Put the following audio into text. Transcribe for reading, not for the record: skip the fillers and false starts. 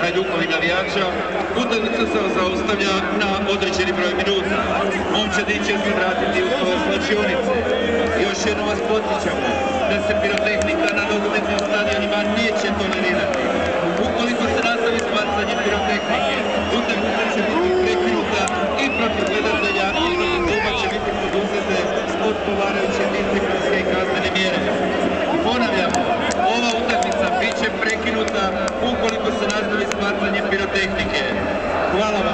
Hajdukovi navijača, utakmica se zaustavlja na određeni broj minuta. Momčadi će se vratiti u svoje slačionice. Još jednom vas podsjećamo da se pirotehnika na nogometnim stadionima neće tolerirati. Ukoliko se nastavi s bacanjem pirotehnike, utakmica će biti prekinuta i protiv gledatelja i protiv kluba će biti poduzete odgovarajuće disciplinske i kaznene mjere. Ponavljamo, ova utakmica bit će prekinuta ukoliko se nastavi s bacanjem pirotehnike. Hvala vam.